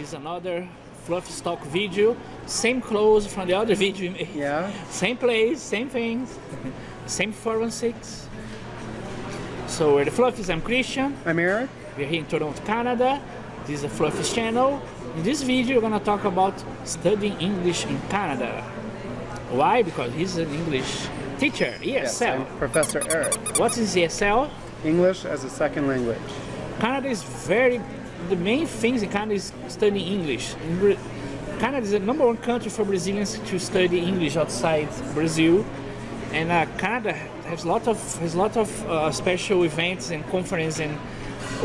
This is another Fluffy stock video. Same clothes from the other video. Yeah. Same place, same things, same 416. So we're the Fluffies. I'm Christian. I'm Eric. We're here in Toronto, Canada. This is the Fluffies channel. In this video, we're gonna talk about studying English in Canada. Why? Because he's an English teacher, ESL. Yes, I'm Professor Eric. What is ESL? English as a second language. Canada is the main things in Canada is studying English. Canada is the #1 country for Brazilians to study English outside Brazil, and Canada has a lot of special events and conferences and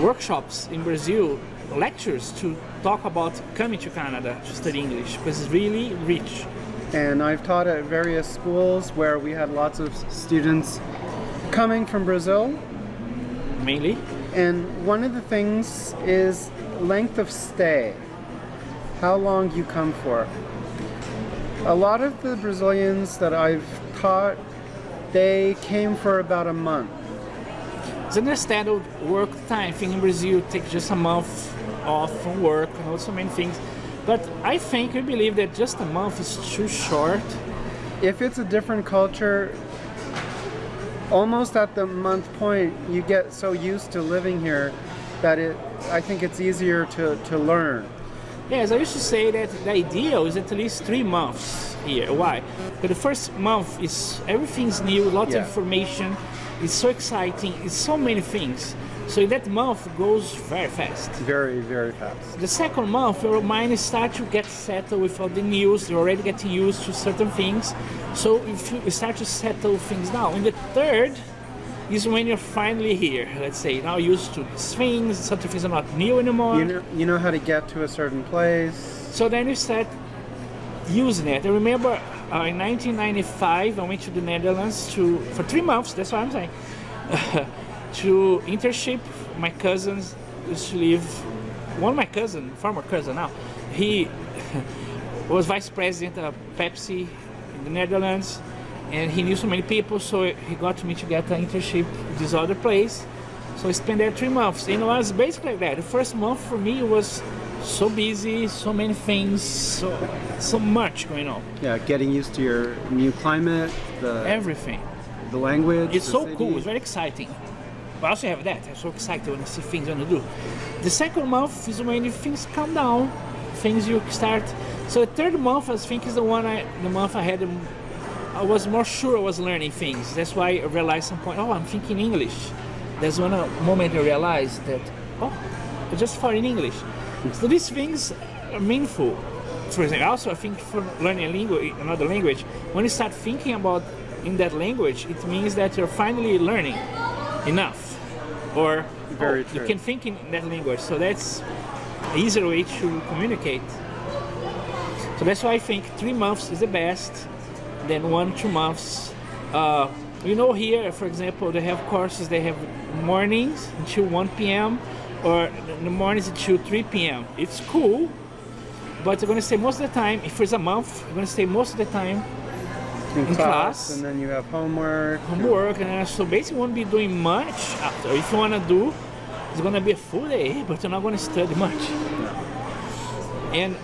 workshops in Brazil, lectures to talk about coming to Canada to study English because it's really rich. And I've taught at various schools where we had lots of students coming from Brazil. Mainly. And one of the things is length of stay. How long you come for. A lot of the Brazilians that I've taught, they came for about a month. It's an standard work time thing in Brazil. Take just a month off from work and also many things. But I believe that just a month is too short. If it's a different culture, almost at the month point, you get so used to living here that I think it's easier to learn. Yes, I used to say that the ideal is at least 3 months here. Why? Because the first month is everything's new, lots of information. It's so exciting. It's so many things. So that month goes very fast. Very, very fast. The second month, your mind starts to get settled with all the news. You're already getting used to certain things. So if you start to settle things down. And the third is when you're finally here. Let's say now used to these things. Certain things are not new anymore. You know how to get to a certain place. So then you start using it. I remember in 1995, I went to the Netherlands for 3 months. That's what I'm saying. To internship. My cousins used to live. One of my former cousin now, he was vice president of Pepsi in the Netherlands, and he knew so many people, so he got me to get an internship in this other place. So I spent there 3 months, and it was basically like that. The first month for me was so busy, so many things, so much going on. Yeah, getting used to your new climate, everything, the language. It's so cool. It's very exciting. But I also have that. I'm so excited when I see things I want to do. The second month is when things calm down, things you start. So the third month, I think, is the month I was more sure I was learning things. That's why I realized some point, I'm thinking English. There's one moment I realized that, I just thought in English. So these things are meaningful. For example, also I think for learning another language, when you start thinking about in that language, it means that you're finally learning enough. Or you can think in that language. So that's an easier way to communicate. So that's why I think 3 months is the best, then 1-2 months. Here, for example, they have courses, they have mornings until 1 p.m. or the mornings until 3 p.m. It's cool, but you're going to stay most of the time, if it's a month, you're going to stay most of the time in class. And then you have homework. And so basically you won't be doing much after. If you want to do, it's going to be a full day, but you're not going to study much. And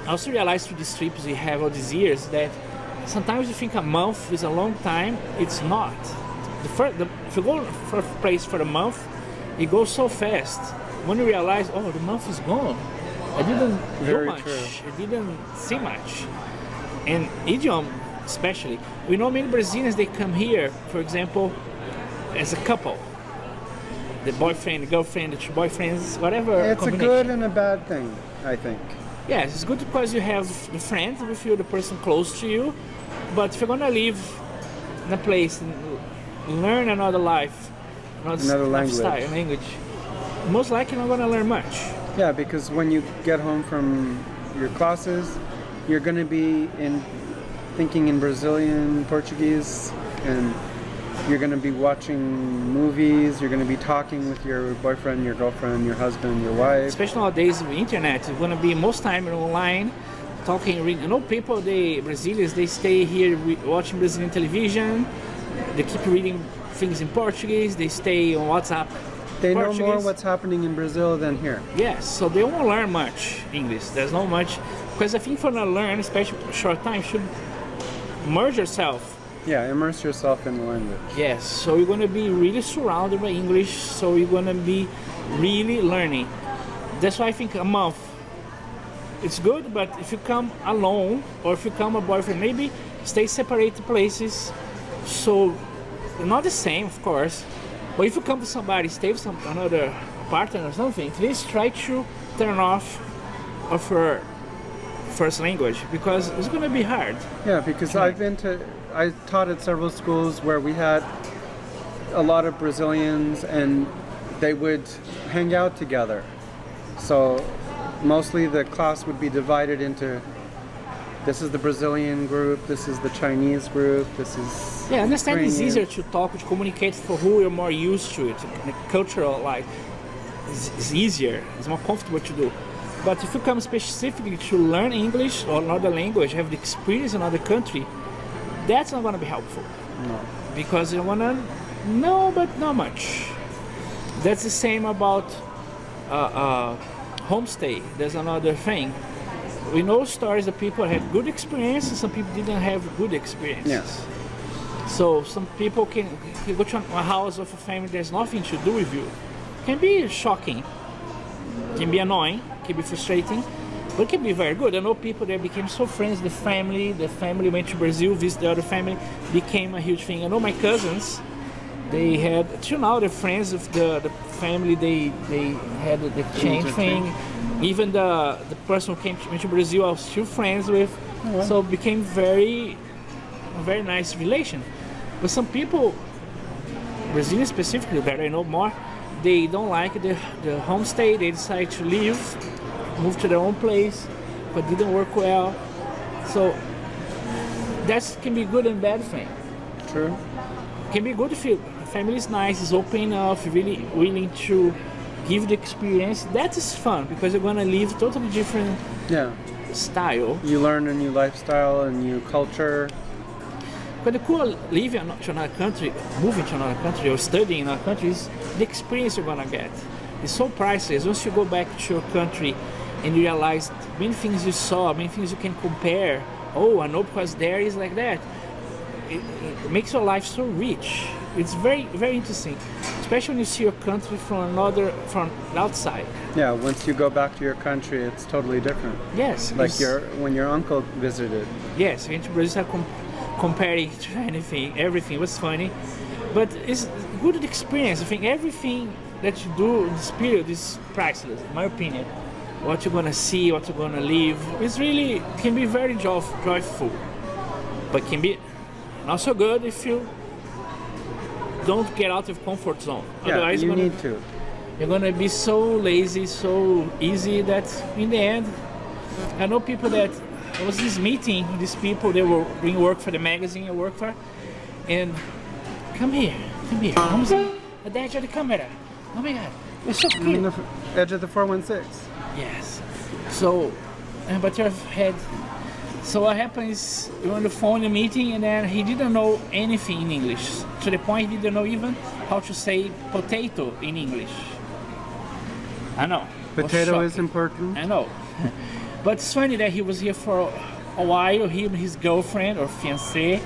I also realized through these trips we have all these years that sometimes you think a month is a long time. It's not. If you go for a place for a month, it goes so fast. When you realize, the month is gone. I didn't do much. I didn't see much. And idiom, especially. We know many Brazilians, they come here, for example, as a couple. The boyfriend, the girlfriend, the two boyfriends, whatever. It's a good and a bad thing, I think. Yes, it's good because you have the friend with you, the person close to you. But if you're going to live in a place and learn another life, another language, most likely you're not going to learn much. Yeah, because when you get home from your classes, you're going to be thinking in Brazilian, Portuguese, and you're going to be watching movies, you're going to be talking with your boyfriend, your girlfriend, your husband, your wife. Especially nowadays with the internet, you're going to be most time online, talking, people, Brazilians, they stay here watching Brazilian television, they keep reading things in Portuguese, they stay on WhatsApp They know more Portuguese. what's happening in Brazil than here. Yes, so they won't learn much English. There's not much, because I think for to learn, especially for a short time, you should merge yourself. Yeah, immerse yourself in the language. Yes, so you're gonna be really surrounded by English, so you're gonna be really learning. That's why I think a month, it's good, but if you come alone, or if you come a boyfriend, maybe stay separate places, so not the same, of course, but if you come with somebody, stay with another partner or something, please try to turn off of your first language, because it's gonna be hard. Yeah, because I taught at several schools where we had a lot of Brazilians and they would hang out together. So mostly the class would be divided into, this is the Brazilian group, this is the Chinese group, this is Yeah, I understand it's Ukrainian. easier to talk, to communicate for who you're more used to it. The cultural, like, is easier, it's more comfortable to do. But if you come specifically to learn English or another language, have the experience in another country, that's not gonna be helpful. No. Because you wanna know, but not much. That's the same about homestay. There's another thing. We know stories that people had good experience and some people didn't have good experience. Yes. So some people can go to a house of a family that has nothing to do with you. Can be shocking, can be annoying, can be frustrating, but it can be very good. I know people that became so friends, the family went to Brazil, visited the other family, became a huge thing. I know my cousins, they had, till now they're friends with the family, they had the change thing. Even the person who went to Brazil, I was still friends with. Oh, wow. So it became a very nice relation. But some people, Brazilians specifically, that I know more, they don't like the homestay, they decide to leave, move to their own place, but didn't work well. So that can be good and bad thing. True. Can be good if the family is nice, is open enough, really willing to give the experience. That is fun because you're gonna live totally different Yeah. style. You learn a new lifestyle, a new culture. But the cool living to another country, moving to another country or studying in another country is the experience you're gonna get. It's so priceless. Once you go back to your country and you realize many things you saw, many things you can compare. Oh, I know because there is like that. It makes your life so rich. It's very, very interesting, especially when you see your country from outside. Yeah, once you go back to your country, it's totally different. Yes. Like it's- when your uncle visited. Yes, went to Brazil comparing to everything was funny, but it's good experience. I think everything that you do in this period is priceless, in my opinion. What you're gonna see, what you're gonna live, it's really can be very joyful, but can be not so good if you don't get out of comfort zone. Yeah, Otherwise, you you're gonna, need to. you're gonna be so lazy, so easy that in the end, I know people that there was this meeting, these people, they were doing work for the magazine I work for, and come here, vamos a edge of the camera. Oh my God, you're so I'm in cute. the edge of the 416. Yes. So, but your head. So what happened is we were on the phone in a meeting, and then he didn't know anything in English. To the point he didn't know even how to say potato in English. I know. It was Potato is shocking. important. I know. But it's funny that he was here for a while, he and his girlfriend or fiancée,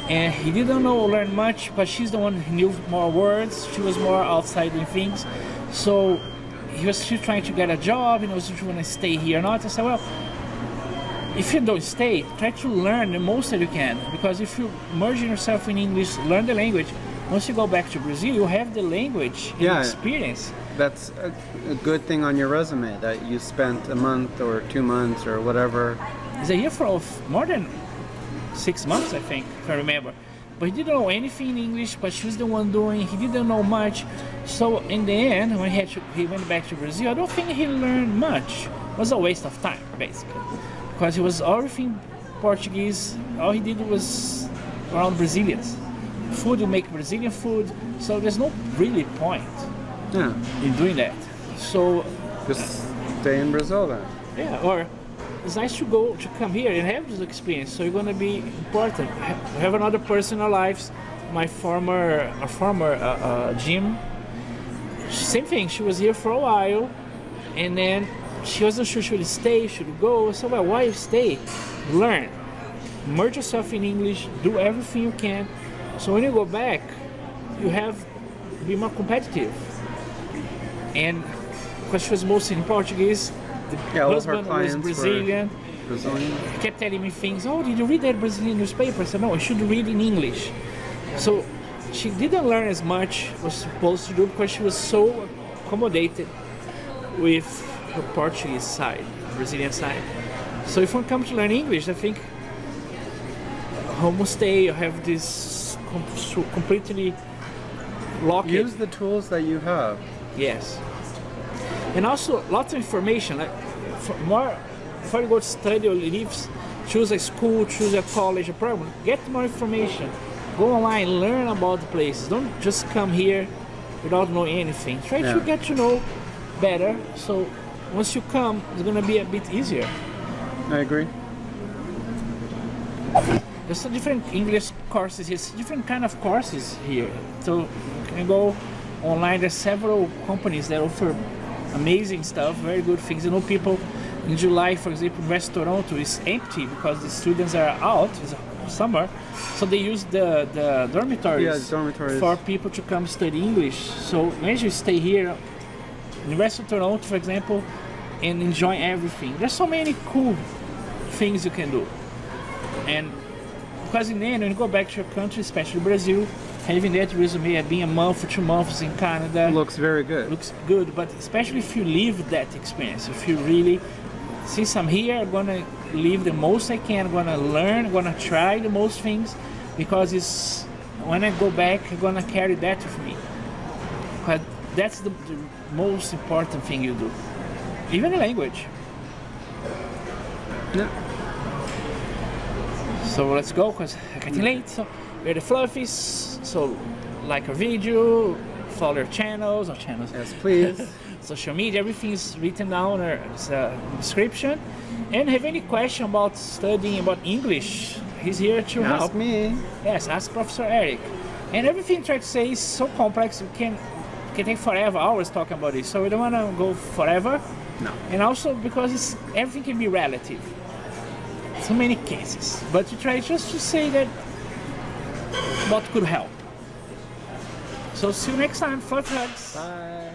and he didn't learn much because she's the one who knew more words. She was more outside doing things. So he was still trying to get a job, and was if you want to stay here or not. I said, well, if you don't stay, try to learn the most that you can, because if you merge yourself in English, learn the language, once you go back to Brazil, you have the language and Yeah. experience. That's a good thing on your resume that you spent a month or 2 months or whatever. He's here for more than 6 months, I think, if I remember. But he didn't know anything in English, but she was the one doing. He didn't know much. So in the end, when he went back to Brazil, I don't think he learned much. It was a waste of time, basically. Because he was everything Portuguese. All he did was around Brazilians. Food, you make Brazilian food. So there's no really point Yeah. in doing that. So Just stay in Brazil then. yeah, or it's nice to come here and have this experience. So you're gonna be important. Have another person in our lives. My former gym. Same thing. She was here for a while, and then she wasn't sure should stay, should go. I said, well, why you stay? Learn, immerse yourself in English, do everything you can. So when you go back, you have be more competitive. And because she was mostly in Portuguese, the all of her husband was clients were Brazilian. Brazilian. He kept telling me things. Oh, did you read that Brazilian newspaper? I said, no, I should read in English. So she didn't learn as much as was supposed to do because she was so accommodated with her Portuguese side, Brazilian side. So if one comes to learn English, I think Homestay, you have this completely locked. Use the tools that you have. Yes. And also lots of information. Like before you go to study or leave, choose a school, choose a college, a program. Get more information. Go online, learn about the places. Don't just come here without knowing anything. Try to get to know better. So once you come, it's gonna be a bit easier. I agree. There's some different English courses here, different kind of courses here. So you can go online. There's several companies that offer amazing stuff, very good things. You know, people in July, for example, in West Toronto is empty because the students are out. It's summer, so they use the dormitories, for people to come study English. So imagine you stay here in West Toronto, for example, and enjoy everything. There's so many cool things you can do. And because in the end, when you go back to your country, especially Brazil, having that resume, being a month or 2 months in Canada, looks very good. Looks good, but especially if you live that experience, if you really, since I'm here, I'm gonna live the most I can, I'm gonna learn, I'm gonna try the most things, because it's when I go back, I'm gonna carry that with me. Because that's the most important thing you do, even the language. Yeah. So let's go, because I'm getting late. So we're the Fluffies. So like our video, follow our channels. Yes, please. Social media, everything is written down in the description. And have any question about studying about English, he's here to help. Ask me. Yes, ask Professor Eric. And everything I try to say is so complex, we can take forever, hours talking about it. So we don't want to go forever. No. And also because everything can be relative. So many cases. But you try just to say that what could help. So see you next time. Fluffy hugs. Bye.